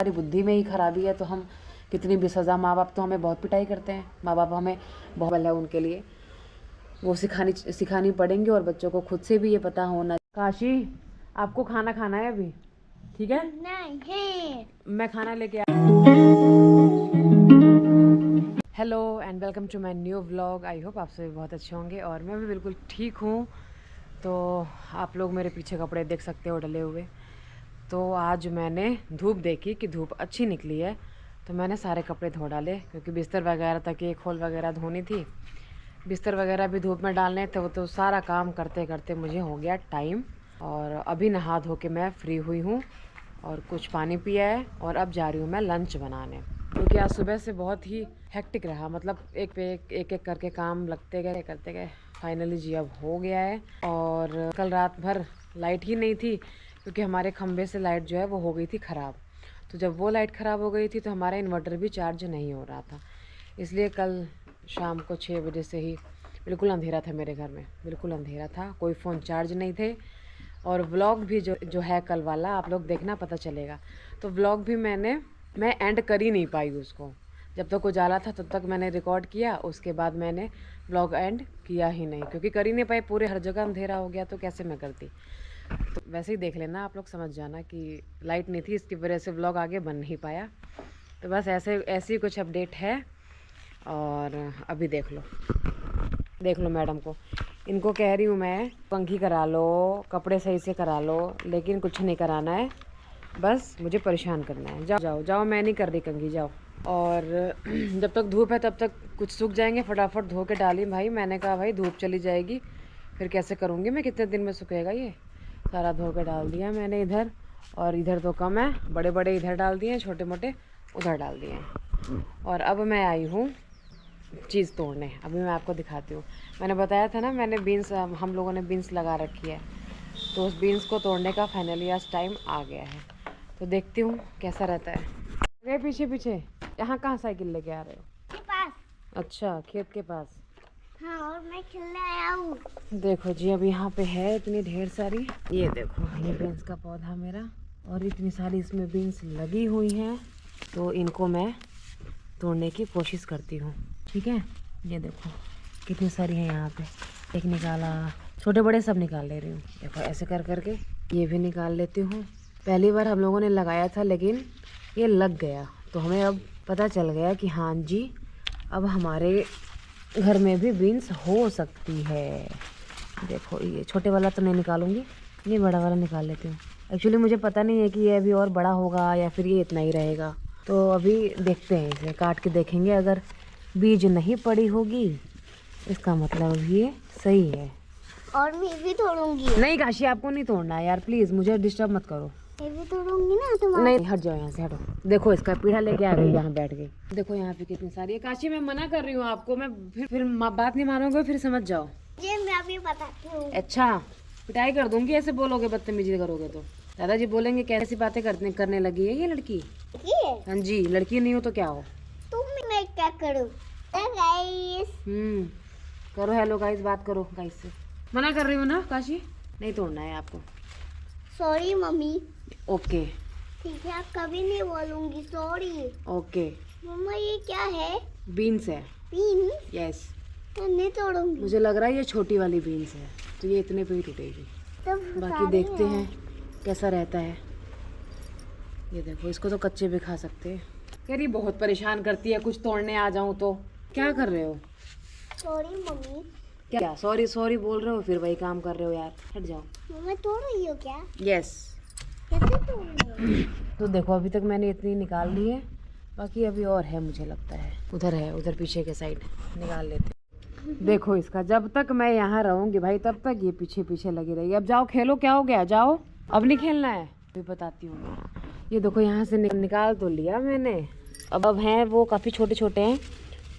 हमारी बुद्धि में ही खराबी है, तो हम कितनी भी सज़ा, माँ बाप तो हमें बहुत पिटाई करते हैं, माँ बाप हमें बहुत बल है उनके लिए, वो सिखानी पड़ेंगी और बच्चों को खुद से भी ये पता होना। काशी, आपको खाना खाना है अभी? ठीक है, नहीं मैं खाना लेके आ। Hello and welcome to my new vlog. I hope आप सभी बहुत अच्छे होंगे और मैं भी बिल्कुल ठीक हूँ। तो आप लोग मेरे पीछे कपड़े देख सकते हो डले हुए। तो आज मैंने धूप देखी कि धूप अच्छी निकली है, तो मैंने सारे कपड़े धो डाले, क्योंकि बिस्तर वगैरह तक एक खोल वगैरह धोनी थी, बिस्तर वगैरह भी धूप में डालने थे। वो तो सारा काम करते करते मुझे हो गया टाइम। और अभी नहा धो के मैं फ्री हुई हूँ और कुछ पानी पिया है और अब जा रही हूँ मैं लंच बनाने, क्योंकि आज सुबह से बहुत ही हेक्टिक रहा। मतलब एक पे एक करके काम लगते गए करते गए, फाइनली जी अब हो गया है। और कल रात भर लाइट ही नहीं थी, क्योंकि हमारे खंभे से लाइट जो है वो हो गई थी ख़राब। तो जब वो लाइट ख़राब हो गई थी तो हमारा इन्वर्टर भी चार्ज नहीं हो रहा था, इसलिए कल शाम को 6 बजे से ही बिल्कुल अंधेरा था मेरे घर में, बिल्कुल अंधेरा था, कोई फ़ोन चार्ज नहीं थे। और व्लॉग भी जो है कल वाला आप लोग देखना, पता चलेगा। तो व्लॉग भी मैं एंड कर ही नहीं पाई उसको, जब तक उजाला था तब तक मैंने रिकॉर्ड किया, उसके बाद मैंने व्लॉग एंड किया ही नहीं, क्योंकि कर ही नहीं पाई, पूरे हर जगह अंधेरा हो गया तो कैसे मैं करती। तो वैसे ही देख लेना आप लोग, समझ जाना कि लाइट नहीं थी, इसकी वजह से व्लॉग आगे बन नहीं पाया। तो बस ऐसी कुछ अपडेट है। और अभी देख लो मैडम को, इनको कह रही हूँ मैं पंखी करा लो, कपड़े सही से करा लो, लेकिन कुछ नहीं कराना है, बस मुझे परेशान करना है। जाओ, मैं नहीं कर रही कंघी, जाओ। और जब तक धूप है तब तक कुछ सूख जाएंगे, फटाफट धो के डाली भाई। मैंने कहा भाई धूप चली जाएगी फिर कैसे करूँगी मैं, कितने दिन में सूखेगा ये। सारा धो के डाल दिया मैंने इधर, और इधर तो कम है, बड़े बड़े इधर डाल दिए हैं, छोटे मोटे उधर डाल दिए हैं। और अब मैं आई हूँ चीज़ तोड़ने, अभी मैं आपको दिखाती हूँ। मैंने बताया था ना, मैंने बीन्स, हम लोगों ने बीन्स लगा रखी है, तो उस बीन्स को तोड़ने का फाइनली आज टाइम आ गया है। तो देखती हूँ कैसा रहता है। गए पीछे यहाँ कहाँ साइकिल लेके आ रहे हो? के पास। अच्छा, खेत के पास। हाँ, और मैं खेलने आया हूँ। देखो जी, अब यहाँ पे है इतनी ढेर सारी, ये देखो ये बीन्स का पौधा मेरा, और इतनी सारी इसमें बीन्स लगी हुई हैं, तो इनको मैं तोड़ने की कोशिश करती हूँ। ठीक है, ये देखो कितनी सारी हैं यहाँ पे, एक निकाला, छोटे बड़े सब निकाल ले रही हूँ। देखो ऐसे कर करके ये भी निकाल लेती हूँ। पहली बार हम लोगों ने लगाया था, लेकिन ये लग गया, तो हमें अब पता चल गया कि हाँ जी, अब हमारे घर में भी बीन्स हो सकती है। देखो ये छोटे वाला तो नहीं निकालूंगी, ये बड़ा वाला निकाल लेती हूँ। एक्चुअली मुझे पता नहीं है कि ये अभी और बड़ा होगा या फिर ये इतना ही रहेगा, तो अभी देखते हैं, इसे काट के देखेंगे। अगर बीज नहीं पड़ी होगी इसका मतलब ये सही है। और मैं भी तोड़ूंगी। नहीं काशी, आपको नहीं तोड़ना है यार, प्लीज़ मुझे डिस्टर्ब मत करो। मैं भी तोड़ूंगी ना तुम्हारे। नहीं, हट जाओ यहाँ से, हटो। देखो इसका पीढ़ा लेके आ गई, यहाँ बैठ गई। देखो यहाँ पे कितनी सारी है। काशी मैं मना कर रही हूँ आपको, मैं फिर बात नहीं मानोगे, फिर समझ जाओ। ये मैं भी बताती हूँ। अच्छा, पिटाई कर दूंगी ऐसे बोलोगे, बदतमीजी करोगे तो। दादाजी बोलेंगे कैसी बातें करने लगी है ये लड़की। हाँ जी, लड़की नहीं हो तो क्या हो तुम। मैं क्या करूँ गाइस? करो, हेलो गाइस, बात करो गाइस से। मना कर रही हूँ ना काशी, नहीं तोड़ना है आपको। Sorry mummy. ओके ठीक है, कभी नहीं बोलूंगी सॉरी। ओके। मम्मा ये क्या है? बीन्स है। बीन्स? यस। मैं नहीं तोड़ूंगी। मुझे लग रहा है ये छोटी वाली बीन्स है, तो ये इतने पे ही टूटेगी। बाकी देखते हैं कैसा रहता है। ये देखो, इसको तो कच्चे भी खा सकते हैं। कह रही बहुत परेशान करती है, कुछ तोड़ने आ जाऊं तो। क्या कर रहे हो? Sorry mummy. क्या सॉरी बोल रहे हो, फिर वही काम कर रहे हो यार, हट जाओ। मम्मा तोड़ रही हो क्या? यस। कैसे तोड़ रही हो? तो देखो अभी तक मैंने इतनी निकाल ली है, बाकी अभी और है, मुझे लगता है उधर है, उधर पीछे के साइड निकाल लेते। देखो इसका, जब तक मैं यहाँ रहूँगी भाई तब तक ये पीछे पीछे लगी रहेगी। अब जाओ खेलो, क्या हो गया, जाओ, अब नहीं खेलना है, अभी बताती हूँ। ये देखो यहाँ से निकाल तो लिया मैंने, अब हैं वो काफ़ी छोटे छोटे हैं,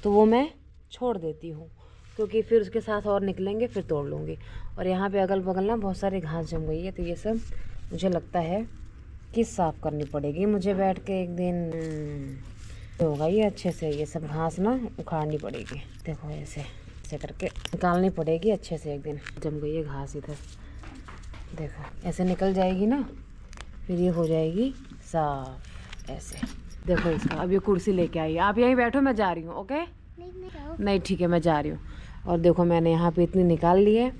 तो वो मैं छोड़ देती हूँ, क्योंकि फिर उसके साथ और निकलेंगे, फिर तोड़ लूँगी। और यहाँ पे अगल बगल ना बहुत सारी घास जम गई है, तो ये सब मुझे लगता है कि साफ़ करनी पड़ेगी मुझे बैठ के एक दिन। होगा ये अच्छे से, ये सब घास ना उखाड़नी पड़ेगी। देखो ऐसे करके निकालनी पड़ेगी अच्छे से, एक दिन। जम गई है घास इधर, देखो ऐसे निकल जाएगी ना, फिर ये हो जाएगी साफ। ऐसे देखो इसका। अब ये कुर्सी लेके आई, आप यहीं बैठो, मैं जा रही हूँ। ओके नहीं ठीक है, मैं जा रही हूँ। और देखो मैंने यहाँ पे इतनी निकाल ली है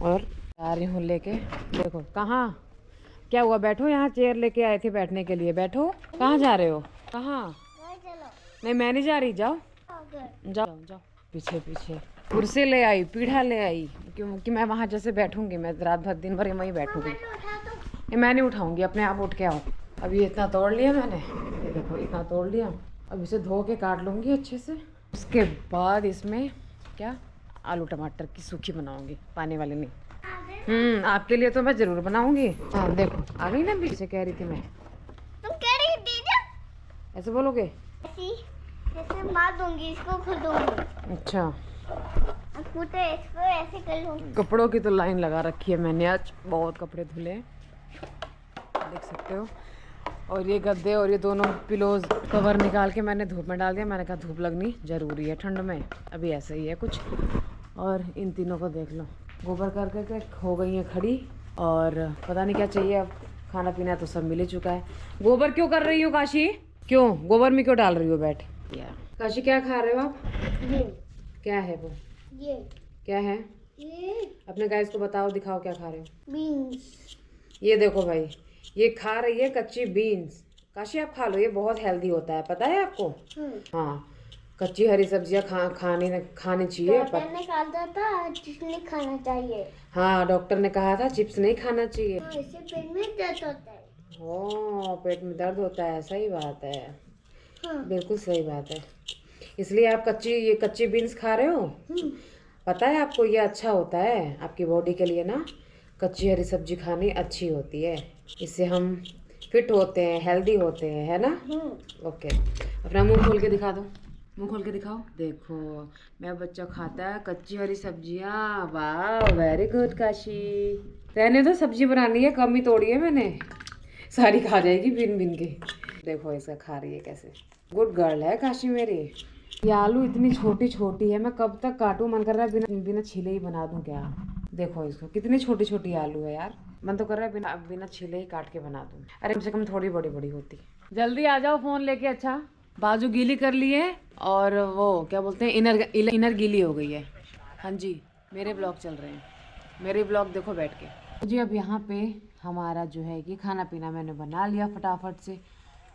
और जा रही हूँ लेके। देखो कहाँ, क्या हुआ? बैठो यहाँ, चेयर लेके आए थे बैठने के लिए, बैठो। कहाँ जा रहे हो? कहाँ? नहीं मैं नहीं जा रही, जाओ जाओ जाओ। पीछे पीछे कुर्सी ले आई, पीढ़ा ले आई, क्योंकि मैं वहाँ जैसे बैठूंगी, मैं रात भर दिन भर वहीं बैठूंगी। ये मैं नहीं उठाऊंगी, अपने आप उठ के आओ। अब ये इतना तोड़ लिया मैंने, ये देखो इतना तोड़ लिया। अब इसे धो के काट लूँगी अच्छे से। उसके बाद इसमें क्या, आलू टमाटर की सूखी बनाऊंगी, पानी वाली नहीं। आपके लिए तो मैं ज़रूर बनाऊंगी। हाँ देखो आ गई ना, पीछे कह रही थी मैं। तुम कह रही थी ना, ऐसे बोलोगे? जैसे मार दूंगी, इसको खुद दूंगी। अच्छा इसको ऐसे कर लूंगी। कपड़ों की तो लाइन लगा रखी है मैंने, आज बहुत कपड़े धुले हैं, देख सकते हो। और ये गद्दे और ये दोनों पिलोज कवर निकाल के मैंने धूप में डाल दिया। मैंने कहा धूप लगनी ज़रूरी है ठंड में, अभी ऐसा ही है कुछ। और इन तीनों को देख लो, गोबर करके हो गई हैं खड़ी, और पता नहीं क्या चाहिए। अब खाना पीना तो सब मिल ही चुका है। गोबर क्यों कर रही हो काशी? क्यों गोबर में क्यों डाल रही हो? बैठ काशी, क्या खा रहे हो आप? क्या है वो? ये क्या है? ये अपने गाइस को बताओ, दिखाओ क्या खा रहे हो। बीन्स। ये देखो भाई, ये खा रही है कच्ची बीन्स। काशी आप खा लो, ये बहुत हेल्दी होता है, पता है आपको? हाँ, कच्ची हरी सब्जियां खानी चाहिए। डॉक्टर ने कहा था चिप्स नहीं खाना चाहिए। हाँ डॉक्टर ने कहा था चिप्स नहीं खाना चाहिए। इससे पेट में दर्द होता है। ओ, पेट में दर्द होता है, सही बात है। हाँ। बिल्कुल सही बात है, इसलिए आप कच्ची बीन्स खा रहे हो। पता है आपको, ये अच्छा होता है आपकी बॉडी के लिए ना। कच्ची हरी सब्जी खानी अच्छी होती है, इससे हम फिट होते हैं, हेल्दी होते हैं, है ना? ओके, अपना मुंह खोल के दिखा दो, मुंह खोल के दिखाओ। देखो मेरा बच्चा खाता है कच्ची हरी सब्जियां। वाह वेरी गुड काशी। रहने दो, सब्जी बनानी है, कम ही तोड़ी है मैंने, सारी खा जाएगी बिन बिन के। देखो इसका खा रही है कैसे, गुड गर्ल है काशी मेरी। ये आलू इतनी छोटी छोटी है, मैं कब तक काटूं? मन कर रहा है बिना बिना छिले ही बना दूं क्या। देखो इसको, कितनी छोटी छोटी आलू है यार। मन तो कर रहा है बिना छिले ही काट के बना दूं। अरे कम से कम थोड़ी बड़ी बड़ी होती। जल्दी आ जाओ फोन लेके। अच्छा, बाजू गीली कर ली है और वो क्या बोलते हैं, इनर गीली हो गई है। हाँ जी, मेरे ब्लॉग चल रहे हैं, मेरे ब्लॉग देखो बैठ के जी। अब यहाँ पे हमारा जो है कि खाना पीना मैंने बना लिया फटाफट से,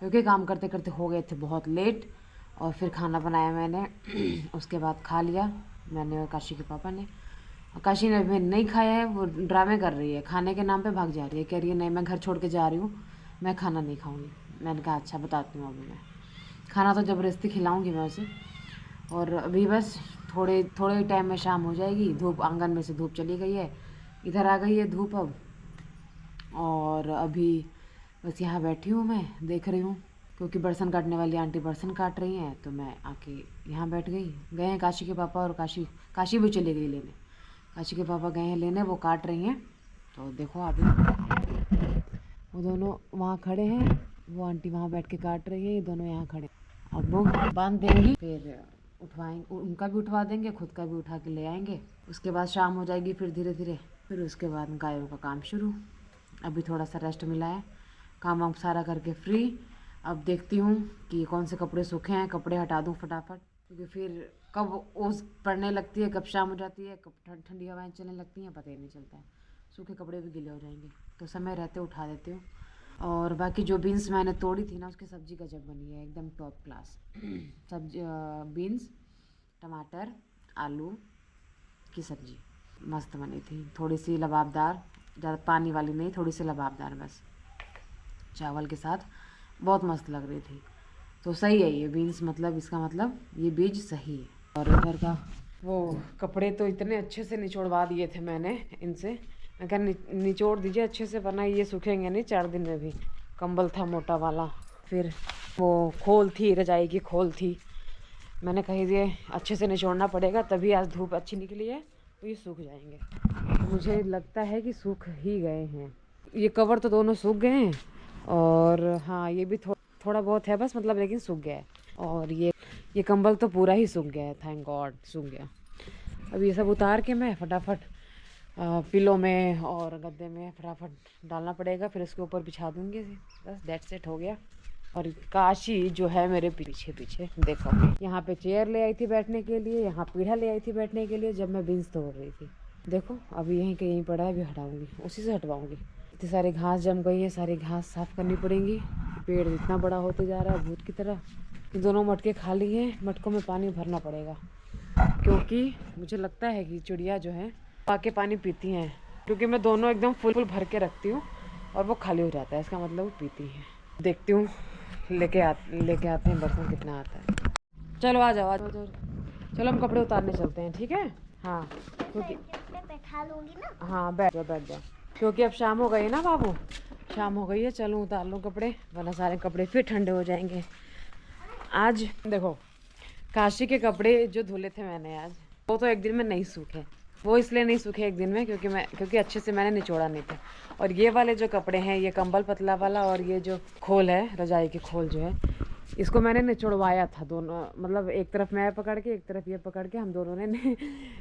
क्योंकि काम करते करते हो गए थे बहुत लेट। और फिर खाना बनाया मैंने, उसके बाद खा लिया मैंने और काशी के पापा ने। और काशी ने अभी नहीं खाया है, वो ड्रामे कर रही है, खाने के नाम पे भाग जा रही है, कह रही है नहीं मैं घर छोड़ के जा रही हूँ, मैं खाना नहीं खाऊंगी। मैंने कहा अच्छा बताती हूँ, अभी मैं खाना तो ज़बरदस्ती खिलाऊंगी मैं उसे। और अभी बस थोड़े टाइम में शाम हो जाएगी। धूप, आंगन में से धूप चली गई है, इधर आ गई है धूप अब। और अभी बस यहाँ बैठी हूँ, मैं देख रही हूँ, क्योंकि बर्तन काटने वाली आंटी बर्तन काट रही हैं, तो मैं आके यहाँ बैठ गई। गए हैं काशी के पापा, और काशी भी चली गई लेने। काशी के पापा गए हैं लेने, वो काट रही हैं। तो देखो अभी वो दोनों वहाँ खड़े हैं, वो आंटी वहाँ बैठ के काट रही है, ये दोनों यहाँ खड़े। अब वो बांध देंगी, फिर उठवाएंगे, उनका भी उठवा देंगे, खुद का भी उठा के ले आएंगे। उसके बाद शाम हो जाएगी, फिर धीरे धीरे फिर उसके बाद गायों का काम शुरू। अभी थोड़ा सा रेस्ट मिला है, काम वाम सारा करके फ्री। अब देखती हूँ कि कौन से कपड़े सूखे हैं, कपड़े हटा दूँ फटाफट, क्योंकि फिर कब ओस पड़ने लगती है, कब शाम हो जाती है, कब ठंडी हवाएं चलने लगती हैं, पता ही नहीं चलता है। सूखे कपड़े भी गीले हो जाएंगे, तो समय रहते उठा देती हूँ। और बाकी जो बीन्स मैंने तोड़ी थी ना, उसकी सब्ज़ी गजब बनी है, एकदम टॉप क्लास सब्जी। बीन्स, टमाटर, आलू की सब्ज़ी मस्त बनी थी, थोड़ी सी लबाबदार, ज़्यादा पानी वाली नहीं, थोड़ी सी लबाबदार बस, चावल के साथ बहुत मस्त लग रही थी। तो सही है ये बीन्स, मतलब इसका मतलब ये बीज सही है। और इधर का वो कपड़े तो इतने अच्छे से निचोड़वा दिए थे मैंने इनसे, मैं कहा निचोड़ दीजिए अच्छे से, वरना ये सूखेंगे नहीं 4 दिन में भी। कंबल था मोटा वाला, फिर वो खोल थी, रजाई की खोल थी, मैंने कही ये अच्छे से निचोड़ना पड़ेगा, तभी आज धूप अच्छी निकली है तो ये सूख जाएंगे। मुझे लगता है कि सूख ही गए हैं, ये कवर तो दोनों सूख गए हैं, और हाँ ये भी थोड़ा बहुत है बस, मतलब लेकिन सूख गया है। और ये कंबल तो पूरा ही सूख गया है, थैंक गॉड सूख गया। अब ये सब उतार के मैं फटाफट पिलो में और गद्दे में फटाफट डालना पड़ेगा, फिर उसके ऊपर बिछा दूँगी, बस दैट्स इट, हो गया। और काशी जो है मेरे पीछे पीछे देखो। यहाँ पे चेयर ले आई थी बैठने के लिए, यहाँ पीढ़ा ले आई थी बैठने के लिए जब मैं बीन्स तोड़ रही थी। देखो अभी यहीं के यहीं पड़ा है, अभी हटाऊंगी, उसी से हटवाऊंगी। इतनी सारी घास जम गई है, सारी घास साफ करनी पड़ेगी। पेड़ इतना बड़ा होते जा रहा है भूत की तरह। ये दोनों मटके खाली हैं, मटकों में पानी भरना पड़ेगा क्योंकि मुझे लगता है कि चिड़िया जो है आके पानी पीती हैं, क्योंकि मैं दोनों एकदम फुल भर के रखती हूँ और वो खाली हो जाता है, इसका मतलब वो पीती हैं। देखती हूँ लेके आते हैं बर्तन कितना आता है। चलो आ जाओ। चलो हम कपड़े उतारने चलते हैं, ठीक है? हाँ क्योंकि बैठा लूंगी ना। हाँ बैठ जाओ क्योंकि अब शाम हो गई है ना बाबू, शाम हो गई है। चलो उतार लो कपड़े, वरना सारे कपड़े फिर ठंडे हो जाएंगे। आज देखो काशी के कपड़े जो धुले थे मैंने आज, वो तो एक दिन में नहीं सूखे। वो इसलिए नहीं सूखे एक दिन में क्योंकि अच्छे से मैंने निचोड़ा नहीं था। और ये वाले जो कपड़े हैं, ये कंबल पतला वाला और ये जो खोल है रजाई की खोल जो है, इसको मैंने निचोड़वाया था। दोनों मतलब एक तरफ मैं पकड़ के एक तरफ ये पकड़ के हम दोनों ने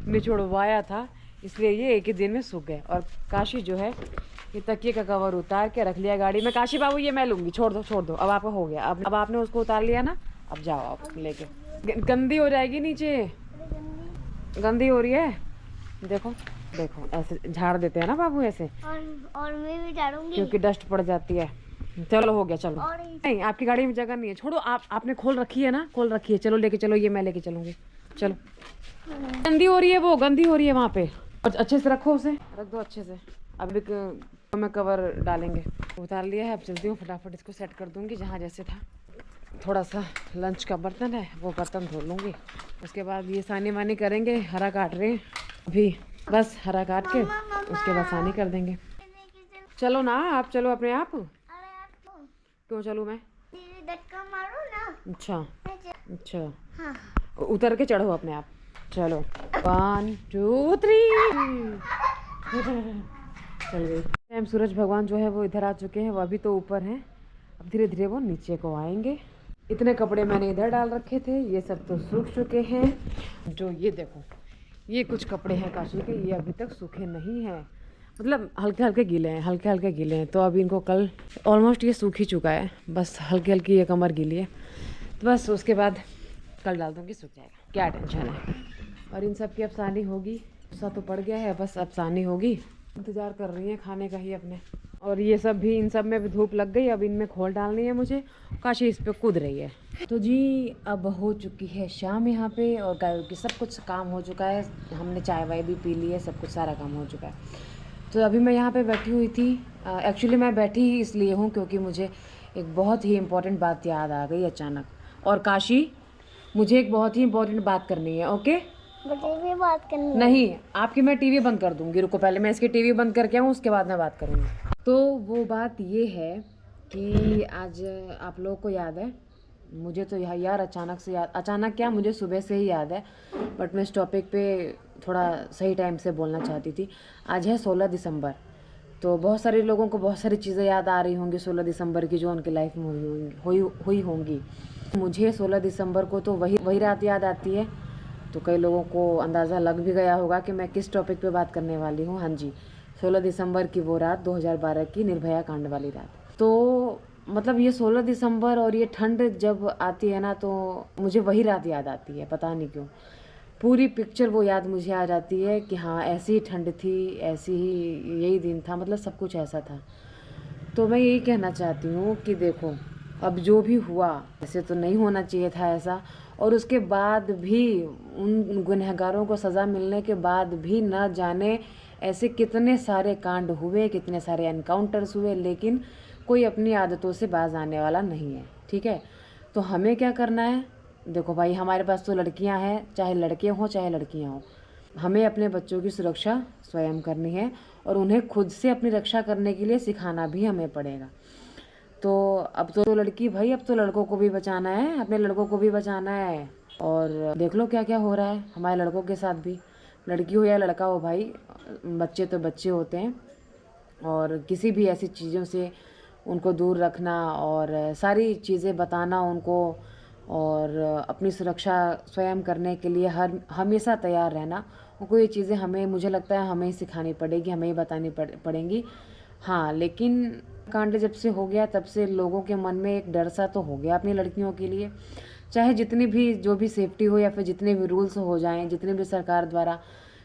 निचोड़वाया था, इसलिए ये एक ही दिन में सूख गए। और काशी जो है ये तकिए का कवर उतार के रख लिया गाड़ी में। काशी बाबू ये मैं लूँगी, छोड़ दो, अब आपका हो गया। अब आपने उसको उतार लिया ना, अब जाओ आप लेके। गंदी हो जाएगी नीचे, गंदी हो रही है। देखो ऐसे झाड़ देते हैं ना बाबू ऐसे, और मैं भी झाड़ूंगी क्योंकि डस्ट पड़ जाती है। चलो हो गया, चलो। नहीं आपकी गाड़ी में जगह नहीं है, छोड़ो। आपने खोल रखी है ना, खोल रखी है। चलो लेके चलो, ये मैं लेके चलूंगी। चलो गंदी हो रही है, वो गंदी हो रही है वहाँ पे। और अच्छे से रखो, उसे रख दो अच्छे से। अभी मैं कवर डालेंगे। उतार लिया है, अब चलती हूँ फटाफट इसको सेट कर दूंगी जहाँ जैसे था। थोड़ा सा लंच का बर्तन है, वो बर्तन धो लूँगी। उसके बाद ये सानी वानी करेंगे। हरा काट रहे हैं अभी, बस हरा काट के उसके बाद सानी कर देंगे। चलो ना आप, चलो अपने आप। क्यों चलूँ मैं? धक्का मारो ना। अच्छा हाँ। उतर के चढ़ो अपने आप। चलो 1 2 3 चल गई। सूरज भगवान जो है वो इधर आ चुके हैं, वो अभी तो ऊपर हैं, अब धीरे धीरे वो नीचे को आएंगे। इतने कपड़े मैंने इधर डाल रखे थे, ये सब तो सूख चुके हैं। जो ये देखो, ये कुछ कपड़े हैं काशी के, ये अभी तक सूखे नहीं हैं, मतलब हल्के हल्के गीले हैं। तो अभी इनको कल ऑलमोस्ट ये सूख ही चुका है, बस हल्की हल्की ये कमर गीली है, तो बस उसके बाद कल डाल दूँगी, सूख जाएगा, क्या टेंशन है। और इन सब की अफसानी होगी, गुस्सा तो पड़ गया है, बस अफसानी होगी। इंतज़ार कर रही हैं खाने का ही अपने। और ये सब भी, इन सब में भी धूप लग गई, अब इनमें खोल डालनी है मुझे। काशी इस पे कूद रही है। तो जी अब हो चुकी है शाम यहाँ पे, और गायों की सब कुछ काम हो चुका है। हमने चाय वाय भी पी ली है, सब कुछ सारा काम हो चुका है। तो अभी मैं यहाँ पे बैठी हुई थी। एक्चुअली मैं बैठी ही इसलिए हूँ क्योंकि मुझे एक बहुत ही इम्पोर्टेंट बात याद आ गई अचानक। और काशी, मुझे एक बहुत ही इम्पोर्टेंट बात करनी है, ओके? टीवी बात करनी नहीं, आपकी मैं टीवी बंद कर दूंगी। रुको, पहले मैं इसकी टीवी बंद करके आऊँ, उसके बाद मैं बात करूँगी। तो वो बात ये है कि आज आप लोगों को याद है, मुझे तो यार अचानक क्या, मुझे सुबह से ही याद है, बट मैं इस टॉपिक पे थोड़ा सही टाइम से बोलना चाहती थी। आज है 16 दिसंबर, तो बहुत सारे लोगों को बहुत सारी चीज़ें याद आ रही होंगी 16 दिसंबर की, जो उनकी लाइफ में हुई होंगी। मुझे 16 दिसंबर को तो वही रात याद आती है। तो कई लोगों को अंदाज़ा लग भी गया होगा कि मैं किस टॉपिक पे बात करने वाली हूँ। हाँ जी, 16 दिसंबर की वो रात, 2012 की निर्भया कांड वाली रात। तो मतलब ये 16 दिसंबर और ये ठंड जब आती है ना, तो मुझे वही रात याद आती है, पता नहीं क्यों। पूरी पिक्चर वो याद मुझे आ जाती है कि हाँ ऐसी ही ठंड थी, ऐसी ही यही दिन था, मतलब सब कुछ ऐसा था। तो मैं यही कहना चाहती हूँ कि देखो, अब जो भी हुआ ऐसे तो नहीं होना चाहिए था ऐसा। और उसके बाद भी उन गुनहगारों को सज़ा मिलने के बाद भी न जाने ऐसे कितने सारे कांड हुए, कितने सारे एनकाउंटर्स हुए, लेकिन कोई अपनी आदतों से बाज आने वाला नहीं है, ठीक है? तो हमें क्या करना है? देखो भाई, हमारे पास तो लड़कियां हैं, चाहे लड़के हों चाहे लड़कियां हों, हमें अपने बच्चों की सुरक्षा स्वयं करनी है और उन्हें खुद से अपनी रक्षा करने के लिए सिखाना भी हमें पड़ेगा। तो अब तो लड़की भाई, अब तो लड़कों को भी बचाना है, अपने लड़कों को भी बचाना है। और देख लो क्या क्या हो रहा है हमारे लड़कों के साथ भी, लड़की हो या लड़का हो भाई, बच्चे तो बच्चे होते हैं। और किसी भी ऐसी चीज़ों से उनको दूर रखना और सारी चीज़ें बताना उनको, और अपनी सुरक्षा स्वयं करने के लिए हमेशा तैयार रहना। उनको ये चीज़ें हमें, मुझे लगता है हमें ही सिखानी पड़ेगी, हमें ही बतानी पड़ेंगी। हाँ, लेकिन कांड जब से हो गया तब से लोगों के मन में एक डर सा तो हो गया अपनी लड़कियों के लिए। चाहे जितनी भी जो भी सेफ्टी हो या फिर जितने भी रूल्स हो जाएँ, जितने भी सरकार द्वारा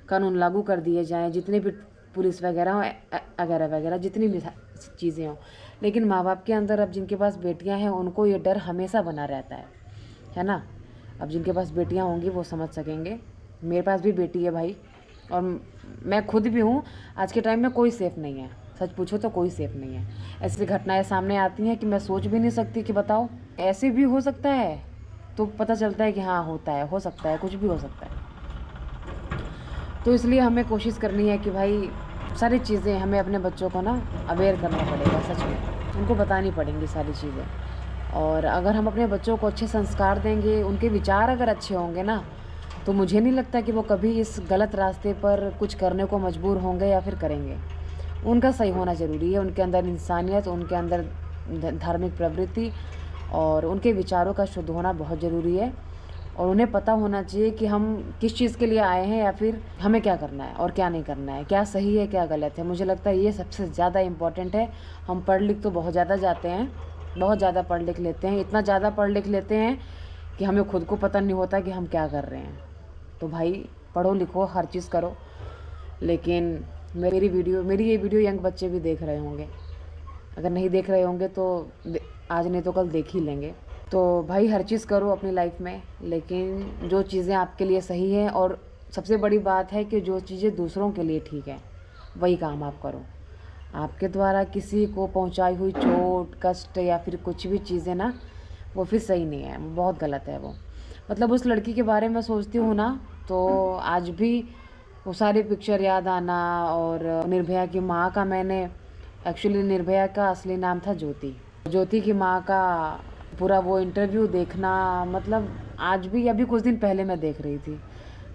कानून लागू कर दिए जाएँ, जितने भी पुलिस वगैरह हो वगैरह जितनी भी चीज़ें हों, लेकिन माँ-बाप के अंदर अब जिनके पास बेटियाँ हैं उनको ये डर हमेशा बना रहता है ना? अब जिनके पास बेटियाँ होंगी वो समझ सकेंगे। मेरे पास भी बेटी है भाई, और मैं खुद भी हूँ। आज के टाइम में कोई सेफ़ नहीं है, सच पूछो तो कोई सेफ़ नहीं है। ऐसी घटनाएँ सामने आती हैं कि मैं सोच भी नहीं सकती कि बताओ ऐसे भी हो सकता है, तो पता चलता है कि हाँ होता है, हो सकता है, कुछ भी हो सकता है। तो इसलिए हमें कोशिश करनी है कि भाई सारी चीज़ें हमें अपने बच्चों को ना अवेयर करना पड़ेगा, सच में उनको बतानी पड़ेंगी सारी चीज़ें। और अगर हम अपने बच्चों को अच्छे संस्कार देंगे, उनके विचार अगर अच्छे होंगे ना, तो मुझे नहीं लगता कि वो कभी इस गलत रास्ते पर कुछ करने को मजबूर होंगे या फिर करेंगे। उनका सही होना ज़रूरी है, उनके अंदर इंसानियत, उनके अंदर धार्मिक प्रवृत्ति और उनके विचारों का शुद्ध होना बहुत ज़रूरी है। और उन्हें पता होना चाहिए कि हम किस चीज़ के लिए आए हैं या फिर हमें क्या करना है और क्या नहीं करना है, क्या सही है, क्या गलत है। मुझे लगता है ये सबसे ज़्यादा इम्पॉर्टेंट है। हम पढ़ लिख तो बहुत ज़्यादा जाते हैं, बहुत ज़्यादा पढ़ लिख लेते हैं, इतना ज़्यादा पढ़ लिख लेते हैं कि हमें खुद को पता नहीं होता कि हम क्या कर रहे हैं। तो भाई पढ़ो लिखो, हर चीज़ करो, लेकिन मेरी ये वीडियो यंग बच्चे भी देख रहे होंगे। अगर नहीं देख रहे होंगे तो आज नहीं तो कल देख ही लेंगे। तो भाई हर चीज़ करो अपनी लाइफ में, लेकिन जो चीज़ें आपके लिए सही हैं, और सबसे बड़ी बात है कि जो चीज़ें दूसरों के लिए ठीक है वही काम आप करो। आपके द्वारा किसी को पहुंचाई हुई चोट, कष्ट या फिर कुछ भी चीज़ें ना, वो फिर सही नहीं है, बहुत गलत है वो। मतलब उस लड़की के बारे में सोचती हूँ ना, तो आज भी वो सारी पिक्चर याद आना। और निर्भया की माँ का मैंने एक्चुअली निर्भया का असली नाम था ज्योति की माँ का पूरा वो इंटरव्यू देखना, मतलब आज भी, अभी कुछ दिन पहले मैं देख रही थी।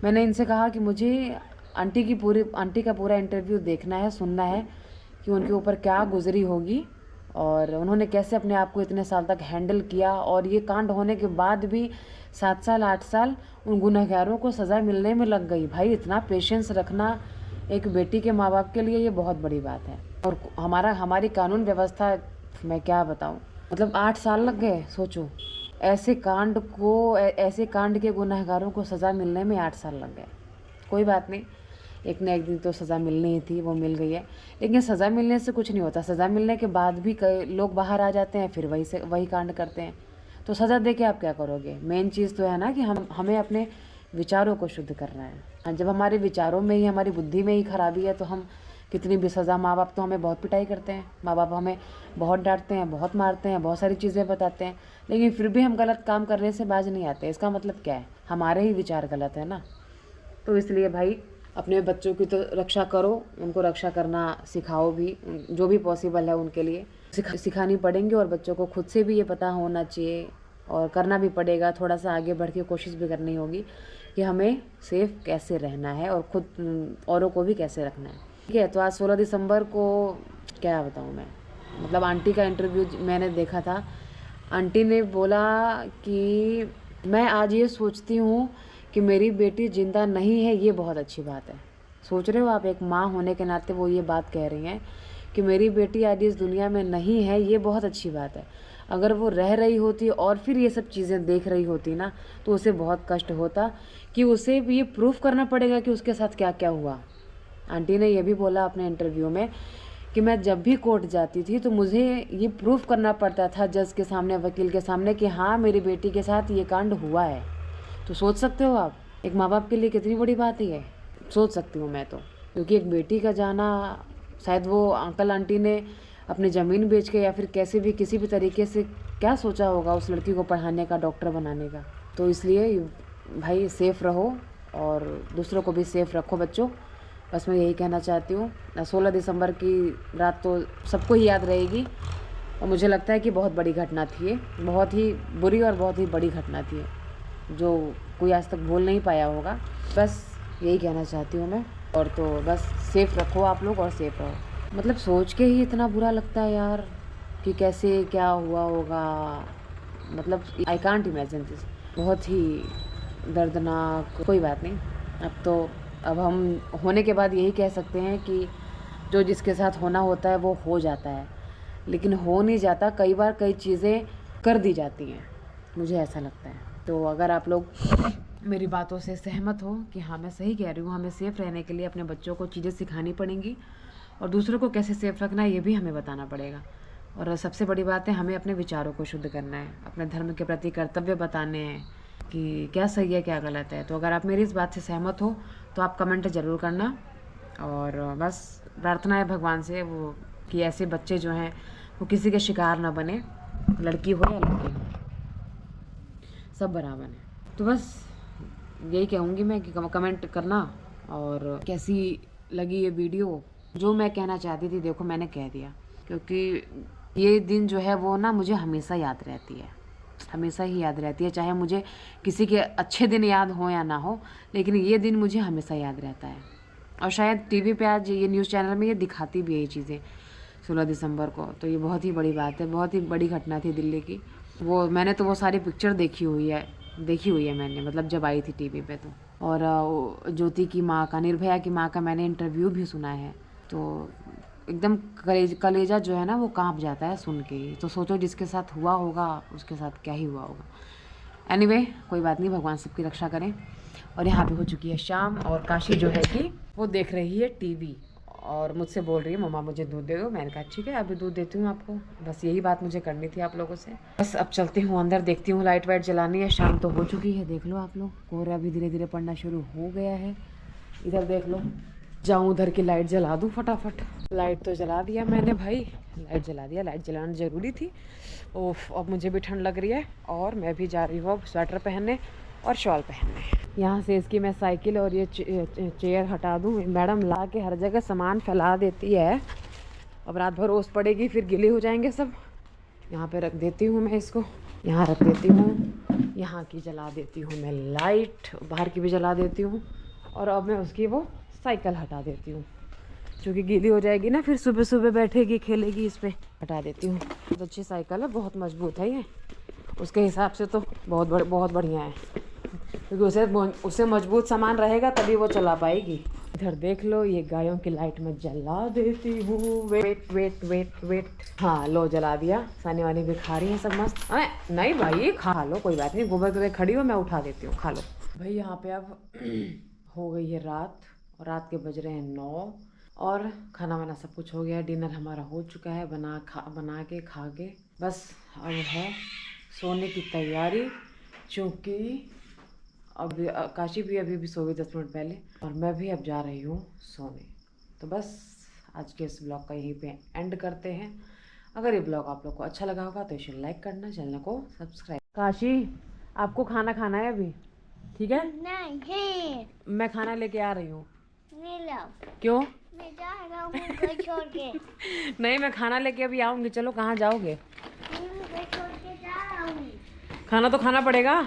मैंने इनसे कहा कि मुझे आंटी का पूरा इंटरव्यू देखना है, सुनना है कि उनके ऊपर क्या गुजरी होगी और उन्होंने कैसे अपने आप को इतने साल तक हैंडल किया। और ये कांड होने के बाद भी 7 साल 8 साल उन गुनहगारों को सज़ा मिलने में लग गई। भाई इतना पेशेंस रखना एक बेटी के माँ बाप के लिए ये बहुत बड़ी बात है। और हमारी कानून व्यवस्था, मैं क्या बताऊँ, मतलब 8 साल लग गए। सोचो, ऐसे कांड के गुनहगारों को सज़ा मिलने में 8 साल लग गए। कोई बात नहीं, एक न एक दिन तो सज़ा मिलनी ही थी, वो मिल गई है। लेकिन सज़ा मिलने से कुछ नहीं होता, सज़ा मिलने के बाद भी कई लोग बाहर आ जाते हैं, फिर वही कांड करते हैं। तो सज़ा दे के आप क्या करोगे? मेन चीज़ तो है ना कि हमें अपने विचारों को शुद्ध करना है। जब हमारे विचारों में ही, हमारी बुद्धि में ही खराबी है, तो हम कितनी भी सज़ा, माँ बाप तो हमें बहुत पिटाई करते हैं, माँ बाप हमें बहुत डांटते हैं, बहुत मारते हैं, बहुत सारी चीज़ें बताते हैं, लेकिन फिर भी हम गलत काम करने से बाज नहीं आते। इसका मतलब क्या है? हमारे ही विचार गलत है ना। तो इसलिए भाई अपने बच्चों की तो रक्षा करो, उनको रक्षा करना सिखाओ भी, जो भी पॉसिबल है उनके लिए सिखानी पड़ेंगी। और बच्चों को खुद से भी ये पता होना चाहिए और करना भी पड़ेगा, थोड़ा सा आगे बढ़ के कोशिश भी करनी होगी कि हमें सेफ़ कैसे रहना है और खुद औरों को भी कैसे रखना है। ठीक है, तो आज 16 दिसंबर को क्या बताऊँ मैं, मतलब आंटी का इंटरव्यू मैंने देखा था। आंटी ने बोला कि मैं आज ये सोचती हूँ कि मेरी बेटी ज़िंदा नहीं है, ये बहुत अच्छी बात है। सोच रहे हो आप, एक माँ होने के नाते वो ये बात कह रही हैं कि मेरी बेटी आज इस दुनिया में नहीं है, ये बहुत अच्छी बात है। अगर वो रह रही होती और फिर ये सब चीज़ें देख रही होती ना, तो उसे बहुत कष्ट होता कि उसे भी ये प्रूफ करना पड़ेगा कि उसके साथ क्या क्या हुआ। आंटी ने यह भी बोला अपने इंटरव्यू में कि मैं जब भी कोर्ट जाती थी तो मुझे ये प्रूफ करना पड़ता था जज के सामने, वकील के सामने, कि हाँ मेरी बेटी के साथ ये कांड हुआ है। तो सोच सकते हो आप, एक माँ बाप के लिए कितनी बड़ी बात है। सोच सकती हूँ मैं तो, क्योंकि एक बेटी का जाना, शायद वो अंकल आंटी ने अपनी ज़मीन बेच के या फिर कैसे भी किसी भी तरीके से क्या सोचा होगा उस लड़की को पढ़ाने का, डॉक्टर बनाने का। तो इसलिए भाई सेफ़ रहो और दूसरों को भी सेफ़ रखो बच्चों। बस मैं यही कहना चाहती हूँ। 16 दिसंबर की रात तो सबको ही याद रहेगी, और मुझे लगता है कि बहुत बड़ी घटना थी ये, बहुत ही बुरी और बहुत ही बड़ी घटना थी जो कोई आज तक भूल नहीं पाया होगा। बस यही कहना चाहती हूँ मैं। और तो बस सेफ़ रखो आप लोग और सेफ़ रहो। मतलब सोच के ही इतना बुरा लगता है यार कि कैसे क्या हुआ होगा, मतलब आई कांट इमेजिन दिस। बहुत ही दर्दनाक। कोई बात नहीं, अब हम होने के बाद यही कह सकते हैं कि जो जिसके साथ होना होता है वो हो जाता है, लेकिन हो नहीं जाता। कई बार कई चीज़ें कर दी जाती हैं, मुझे ऐसा लगता है। तो अगर आप लोग मेरी बातों से सहमत हो कि हाँ मैं सही कह रही हूँ, हमें सेफ़ रहने के लिए अपने बच्चों को चीज़ें सिखानी पड़ेंगी और दूसरों को कैसे सेफ़ रखना है ये भी हमें बताना पड़ेगा। और सबसे बड़ी बात है, हमें अपने विचारों को शुद्ध करना है, अपने धर्म के प्रति कर्तव्य बताने हैं कि क्या सही है क्या गलत है। तो अगर आप मेरी इस बात से सहमत हो तो आप कमेंट ज़रूर करना। और बस प्रार्थना है भगवान से वो कि ऐसे बच्चे जो हैं वो किसी के शिकार ना बने, लड़की हो या लड़के हो, सब बराबर हैं। तो बस यही कहूँगी मैं कि कमेंट करना। और कैसी लगी ये वीडियो, जो मैं कहना चाहती थी देखो मैंने कह दिया, क्योंकि ये दिन जो है वो ना मुझे हमेशा याद रहती है, हमेशा ही याद रहती है। चाहे मुझे किसी के अच्छे दिन याद हो या ना हो, लेकिन ये दिन मुझे हमेशा याद रहता है। और शायद टीवी पे आज ये न्यूज़ चैनल में ये दिखाती भी है ये चीज़ें 16 दिसंबर को। तो ये बहुत ही बड़ी बात है, बहुत ही बड़ी घटना थी दिल्ली की। वो मैंने तो वो सारी पिक्चर देखी हुई है मैंने, मतलब जब आई थी टीवी पे तो। और ज्योति की माँ का, निर्भया की माँ का मैंने इंटरव्यू भी सुना है। तो एकदम कलेजा जो है ना वो कांप जाता है सुन के ही। तो सोचो जिसके साथ हुआ होगा उसके साथ क्या ही हुआ होगा। एनीवे कोई बात नहीं, भगवान सबकी रक्षा करें। और यहाँ पे हो चुकी है शाम और काशी जो है कि वो देख रही है टीवी और मुझसे बोल रही है मम्मा मुझे दूध दे दो। मैंने कहा ठीक है अभी दूध देती हूँ आपको। बस यही बात मुझे करनी थी आप लोगों से। बस अब चलती हूँ अंदर, देखती हूँ लाइट वाइट जलानी है। शाम तो हो चुकी है, देख लो आप लोग, कोहरा भी धीरे धीरे पड़ना शुरू हो गया है। इधर देख लो, जाऊँ उधर की लाइट जला दूँ फटाफट। लाइट तो जला दिया मैंने भाई, लाइट जला दिया, लाइट जलाना ज़रूरी थी। ओफ अब मुझे भी ठंड लग रही है और मैं भी जा रही हूँ अब स्वेटर पहनने और शॉल पहनने। यहाँ से इसकी मैं साइकिल और ये चेयर हटा दूँ। मैडम ला के हर जगह सामान फैला देती है, अब रात भर ओस पड़ेगी फिर गीले हो जाएंगे सब। यहाँ पे रख देती हूँ मैं इसको, यहाँ रख देती हूँ, यहाँ की जला देती हूँ मैं लाइट, बाहर की भी जला देती हूँ। और अब मैं उसकी वो साइकिल हटा देती हूँ, क्योंकि गीली हो जाएगी ना, फिर सुबह सुबह बैठेगी खेलेगी इस पर। हटा देती हूँ। बहुत अच्छी साइकिल है, बहुत मजबूत है ये, उसके हिसाब से तो बहुत बढ़िया है, क्योंकि उसे मजबूत सामान रहेगा तभी वो चला पाएगी। इधर देख लो, ये गायों की लाइट में जला देती हूँ। वेट वेट वेट वेट, हाँ लो जला दिया। सानी वानी भी खा रही है सब मस्त। अरे नहीं भाई खा लो, कोई बात नहीं, गोबर पे खड़ी हो मैं उठा देती हूँ, खा लो भाई। यहाँ पे अब हो गई है रात और रात के बज रहे हैं 9 और खाना वाना सब कुछ हो गया। डिनर हमारा हो चुका है, बना के खा के बस अब है सोने की तैयारी। क्योंकि अब काशी भी अभी सो गई 10 मिनट पहले और मैं भी अब जा रही हूँ सोने। तो बस आज के इस ब्लॉग का यहीं पे एंड करते हैं। अगर ये ब्लॉग आप लोग को अच्छा लगा होगा तो इसे लाइक करना, चैनल को सब्सक्राइब। काशी आपको खाना खाना है अभी, ठीक है? नहीं, मैं खाना लेके आ रही हूँ। नहीं लो, क्यों? मैं जा रहा हूँ घर छोड़ के। नहीं मैं खाना लेके अभी आऊँगी। चलो कहाँ जाओगे? मैं घर छोड़ के जा रहा हूँ। खाना तो खाना पड़ेगा।